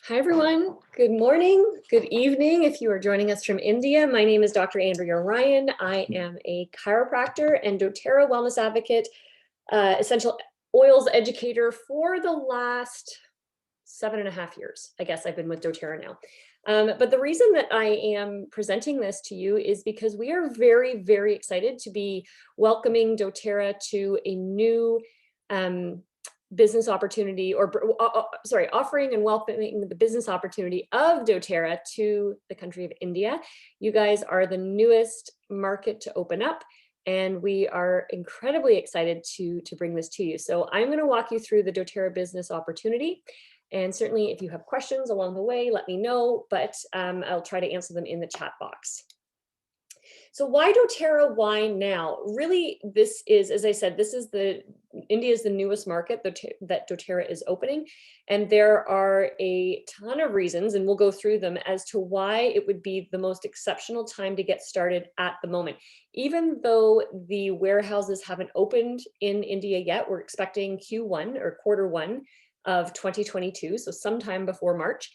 Hi, everyone. Good morning, good evening. If you are joining us from India, my name is Dr. Andrea Ryan. I am a chiropractor and dōTERRA wellness advocate, essential oils educator for the last 7.5 years. I guess I've been with dōTERRA now. But the reason that I am presenting this to you is because we are very, very excited to be welcoming dōTERRA to a new business opportunity, or offering and welcoming the business opportunity of dōTERRA to the country of India. You guys are the newest market to open up, and we are incredibly excited to bring this to you. So I'm going to walk you through the dōTERRA business opportunity. And certainly if you have questions along the way, let me know, but I'll try to answer them in the chat box. So why dōTERRA? Why now? Really, this is, as I said, India is the newest market that dōTERRA is opening. And there are a ton of reasons, and we'll go through them, as to why it would be the most exceptional time to get started at the moment. Even though the warehouses haven't opened in India yet, we're expecting Q1 or Q1 of 2022, so sometime before March.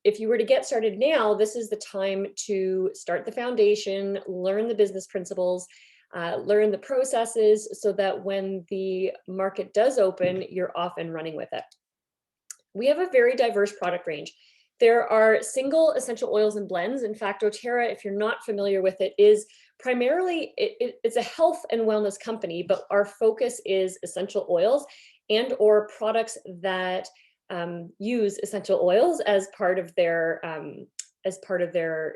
If you were to get started now, this is the time to start the foundation, learn the business principles, learn the processes, so that when the market does open, you're off and running with it. We have a very diverse product range. There are single essential oils and blends. In fact, dōTERRA, if you're not familiar with it, is primarily, it's a health and wellness company, but our focus is essential oils and or products that use essential oils as part of their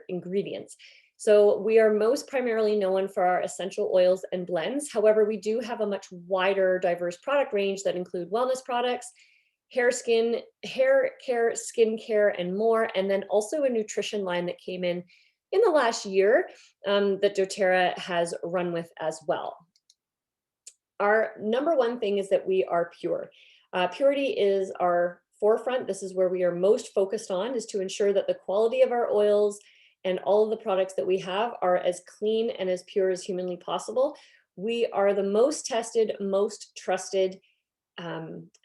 ingredients. So we are most primarily known for our essential oils and blends. However, we do have a much wider, diverse product range that include wellness products, hair care, skincare, and more. And then also a nutrition line that came in the last year that dōTERRA has run with as well. Our number one thing is that we are pure. Purity is our forefront. This is where we are most focused on, is to ensure that the quality of our oils and all of the products that we have are as clean and as pure as humanly possible. We are the most tested, most trusted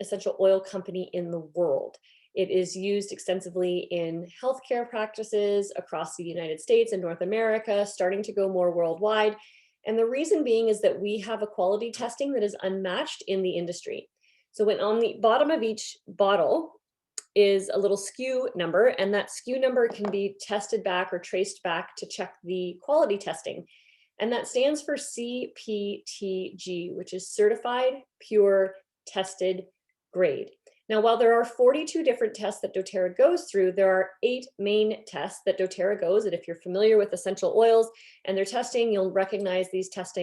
essential oil company in the world. It is used extensively in healthcare practices across the United States and North America, starting to go more worldwide. And the reason being is that we have a quality testing that is unmatched in the industry. So when on the bottom of each bottle is a little SKU number, and that SKU number can be tested back or traced back to check the quality testing. And that stands for CPTG, which is Certified Pure Tested Grade. Now, while there are 42 different tests that dōTERRA goes through, there are 8 main tests that dōTERRA goes. And if you're familiar with essential oils and their testing, you'll recognize these types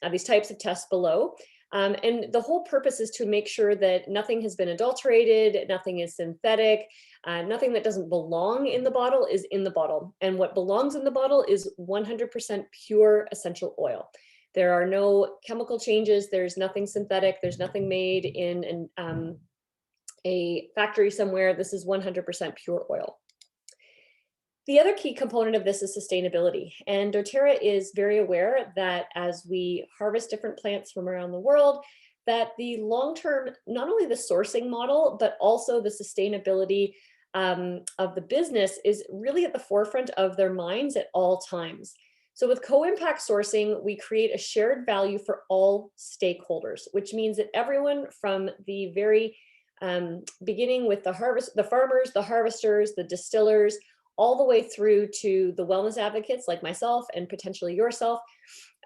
of tests below. And the whole purpose is to make sure that nothing has been adulterated, nothing is synthetic, nothing that doesn't belong in the bottle is in the bottle. And what belongs in the bottle is 100% pure essential oil. There are no chemical changes. There's nothing synthetic. There's nothing made in a factory somewhere. This is 100% pure oil. The other key component of this is sustainability. And dōTERRA is very aware that as we harvest different plants from around the world, that the long-term, not only the sourcing model, but also the sustainability of the business is really at the forefront of their minds at all times. So with co-impact sourcing, we create a shared value for all stakeholders, which means that everyone from the very beginning with the farmers, the harvesters, the distillers, all the way through to the wellness advocates like myself and potentially yourself,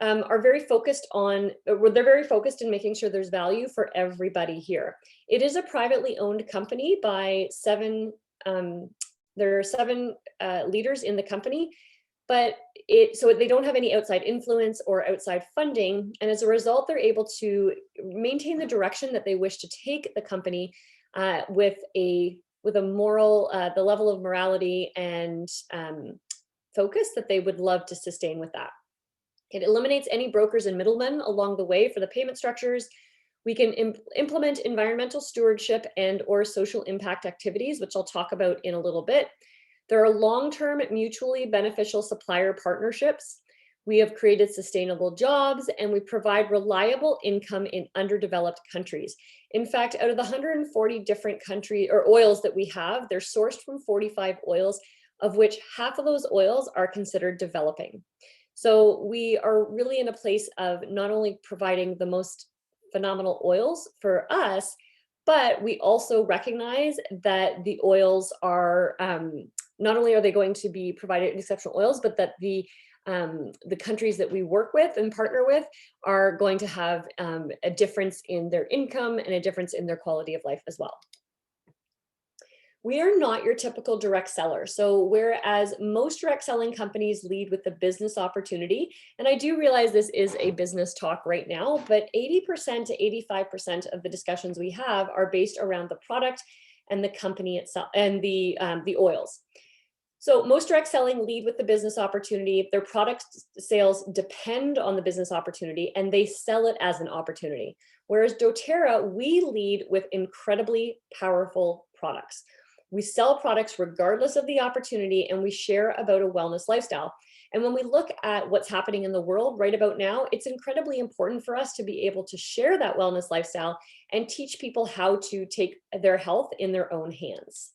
are very focused on, they're very focused in making sure there's value for everybody here. It is a privately owned company by there are 7 leaders in the company, but so they don't have any outside influence or outside funding. And as a result, they're able to maintain the direction that they wish to take the company with a moral, the level of morality and focus that they would love to sustain with that. It eliminates any brokers and middlemen along the way for the payment structures. We can implement environmental stewardship and or social impact activities, which I'll talk about in a little bit. There are long-term mutually beneficial supplier partnerships. We have created sustainable jobs, and we provide reliable income in underdeveloped countries. In fact, out of the 140 different country or oils that we have, they're sourced from 45 oils, of which half of those oils are considered developing. So we are really in a place of not only providing the most phenomenal oils for us, but we also recognize that the oils are, not only are they going to be provided exceptional oils, but that the countries that we work with and partner with are going to have a difference in their income and a difference in their quality of life as well. We are not your typical direct seller. So whereas most direct selling companies lead with the business opportunity, and I do realize this is a business talk right now, but 80% to 85% of the discussions we have are based around the product and the company itself and the oils. So most direct selling lead with the business opportunity. Their product sales depend on the business opportunity and they sell it as an opportunity. Whereas doTERRA, we lead with incredibly powerful products. We sell products regardless of the opportunity, and we share about a wellness lifestyle. And when we look at what's happening in the world right about now, it's incredibly important for us to be able to share that wellness lifestyle and teach people how to take their health in their own hands.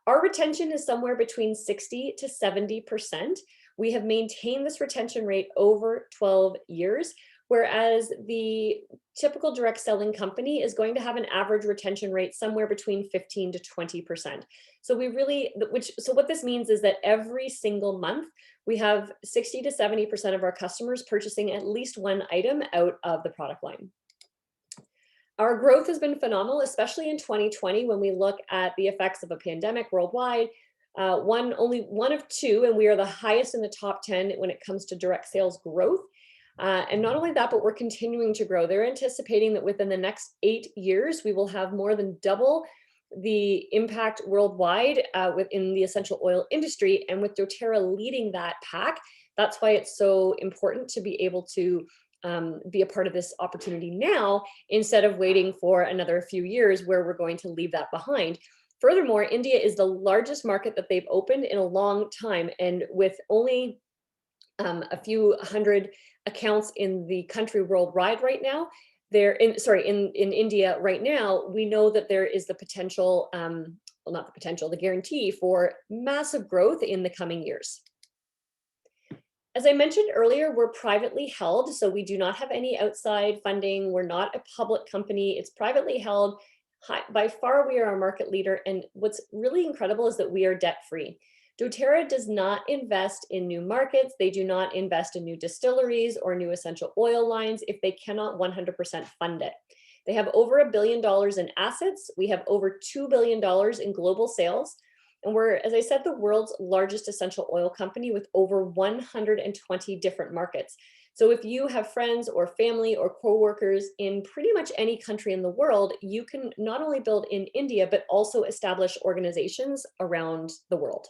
Our retention is somewhere between 60 to 70%. We have maintained this retention rate over 12 years, whereas the typical direct selling company is going to have an average retention rate somewhere between 15 to 20%. So what this means is that every single month, we have 60 to 70% of our customers purchasing at least one item out of the product line. Our growth has been phenomenal, especially in 2020, when we look at the effects of a pandemic worldwide. Only one of two, and we are the highest in the top 10 when it comes to direct sales growth. And not only that, but we're continuing to grow. They're anticipating that within the next 8 years, we will have more than double the impact worldwide within the essential oil industry. And with doTERRA leading that pack, that's why it's so important to be able to be a part of this opportunity now, instead of waiting for another few years where we're going to leave that behind. Furthermore, India is the largest market that they've opened in a long time. And with only a few hundred accounts in the country worldwide right now, in India right now, we know that there is the potential, well, not the potential, the guarantee for massive growth in the coming years. As I mentioned earlier, we're privately held, so we do not have any outside funding. We're not a public company. It's privately held. By far, we are a market leader. And what's really incredible is that we are debt-free. doTERRA does not invest in new markets. They do not invest in new distilleries or new essential oil lines if they cannot 100% fund it. They have over $1 billion in assets. We have over $2 billion in global sales. And we're, as I said, the world's largest essential oil company with over 120 different markets. So if you have friends or family or coworkers in pretty much any country in the world, you can not only build in India, but also establish organizations around the world.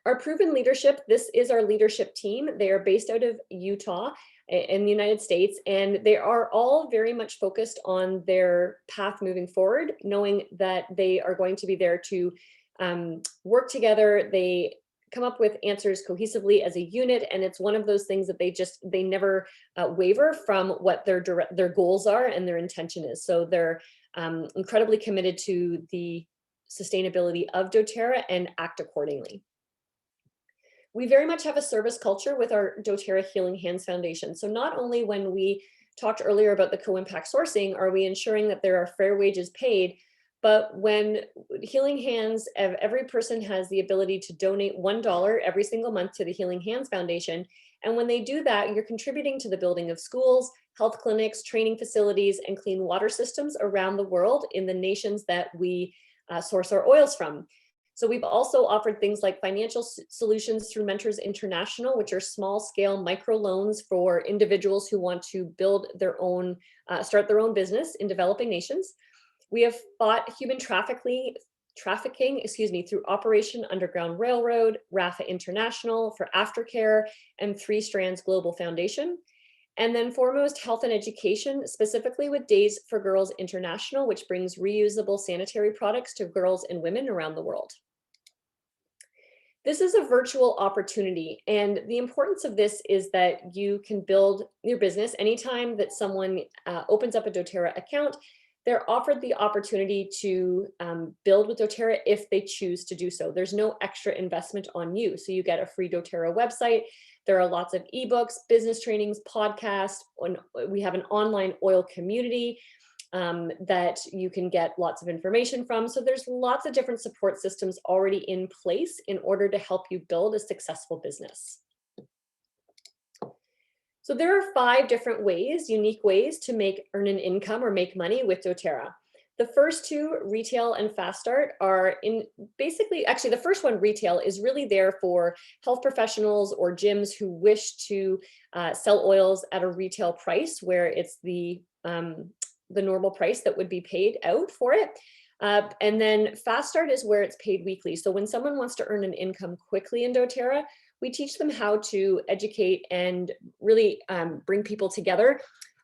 Our proven leadership, this is our leadership team. They are based out of Utah in the United States, and they are all very much focused on their path moving forward, knowing that they are going to be there to work together. They come up with answers cohesively as a unit, and it's one of those things that they never waver from what their goals are and their intention is. So they're incredibly committed to the sustainability of doTERRA and act accordingly. We very much have a service culture with our doTERRA Healing Hands Foundation. So not only when we talked earlier about the co-impact sourcing, are we ensuring that there are fair wages paid, but when Healing Hands, every person has the ability to donate $1 every single month to the Healing Hands Foundation. And when they do that, you're contributing to the building of schools, health clinics, training facilities, and clean water systems around the world in the nations that we source our oils from. So we've also offered things like financial solutions through Mentors International, which are small scale micro loans for individuals who want to build their own, start their own business in developing nations. We have fought human trafficking, through Operation Underground Railroad, RAFA International for Aftercare, and Three Strands Global Foundation. And then foremost, health and education, specifically with Days for Girls International, which brings reusable sanitary products to girls and women around the world. This is a virtual opportunity, and the importance of this is that you can build your business anytime that someone opens up a dōTERRA account. They're offered the opportunity to build with dōTERRA if they choose to do so. There's no extra investment on you. So you get a free dōTERRA website. There are lots of ebooks, business trainings, podcasts. We have an online oil community that you can get lots of information from. So there's lots of different support systems already in place in order to help you build a successful business. So there are 5 different ways, unique ways to earn an income or make money with dōTERRA. The first 2, retail and fast start, are actually the first one, retail, is really there for health professionals or gyms who wish to sell oils at a retail price where it's the normal price that would be paid out for it. And then fast start is where it's paid weekly. So when someone wants to earn an income quickly in dōTERRA, we teach them how to educate and really bring people together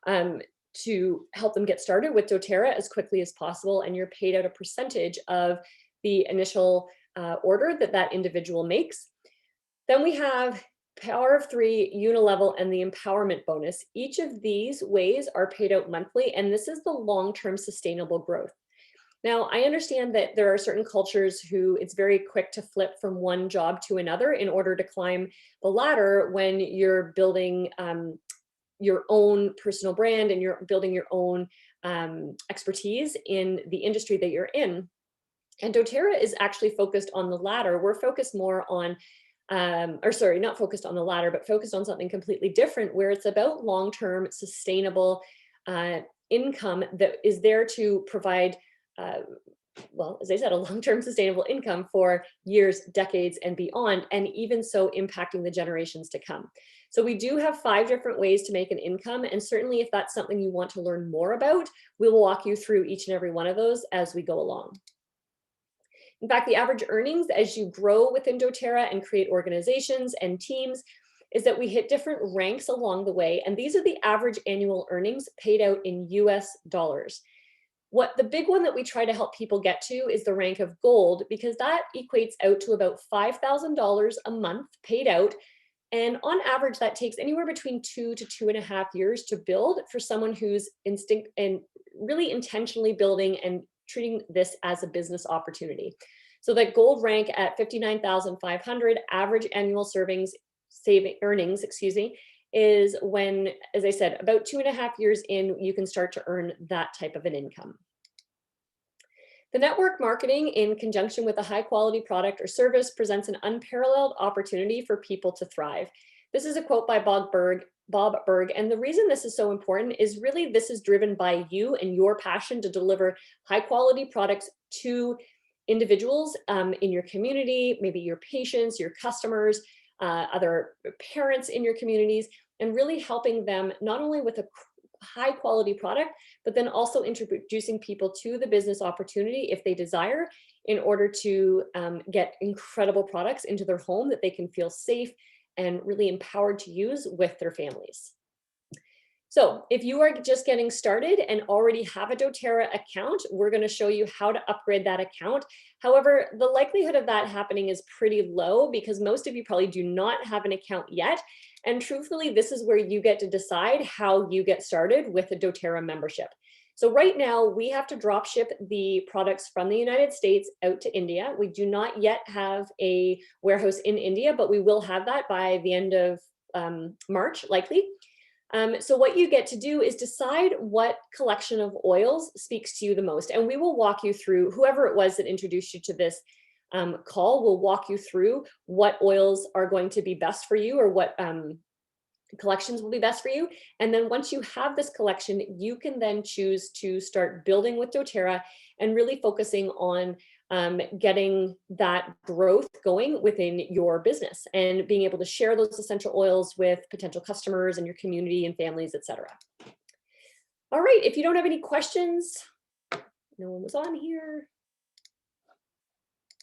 to help them get started with dōTERRA as quickly as possible. And you're paid out a percentage of the initial order that individual makes. Then we have Power of 3, Unilevel, and the Empowerment Bonus. Each of these ways are paid out monthly, and this is the long-term sustainable growth. Now, I understand that there are certain cultures who it's very quick to flip from one job to another in order to climb the ladder when you're building your own personal brand and you're building your own expertise in the industry that you're in. And dōTERRA is actually focused on the latter. We're focused more on not focused on the latter, but focused on something completely different, where it's about long-term sustainable income that is there to provide, as I said, a long-term sustainable income for years, decades, and beyond, and even so impacting the generations to come. So we do have 5 different ways to make an income, and certainly if that's something you want to learn more about, we will walk you through each and every one of those as we go along. In fact, the average earnings as you grow within dōTERRA and create organizations and teams is that we hit different ranks along the way. And these are the average annual earnings paid out in US dollars. The big one that we try to help people get to is the rank of gold, because that equates out to about $5,000 a month paid out. And on average, that takes anywhere between 2 to 2.5 years to build for someone who's really intentionally building and treating this as a business opportunity. So that gold rank at 59,500 average annual earnings, is when, as I said, about 2.5 years in, you can start to earn that type of an income. The network marketing in conjunction with a high quality product or service presents an unparalleled opportunity for people to thrive. This is a quote by Bob Berg, and the reason this is so important is really this is driven by you and your passion to deliver high quality products to individuals in your community, maybe your patients, your customers, other parents in your communities, and really helping them not only with a high quality product, but then also introducing people to the business opportunity if they desire, in order to get incredible products into their home that they can feel safe and really empowered to use with their families. So if you are just getting started and already have a dōTERRA account, we're going to show you how to upgrade that account. However, the likelihood of that happening is pretty low because most of you probably do not have an account yet. And truthfully, this is where you get to decide how you get started with a dōTERRA membership. So right now we have to drop ship the products from the United States out to India. We do not yet have a warehouse in India, but we will have that by the end of March, likely. So what you get to do is decide what collection of oils speaks to you the most. And we will walk you through, whoever it was that introduced you to this call will walk you through what oils are going to be best for you, or what collections will be best for you. And then once you have this collection, you can then choose to start building with dōTERRA and really focusing on getting that growth going within your business and being able to share those essential oils with potential customers and your community and families, etc. All right, if you don't have any questions, no one was on here.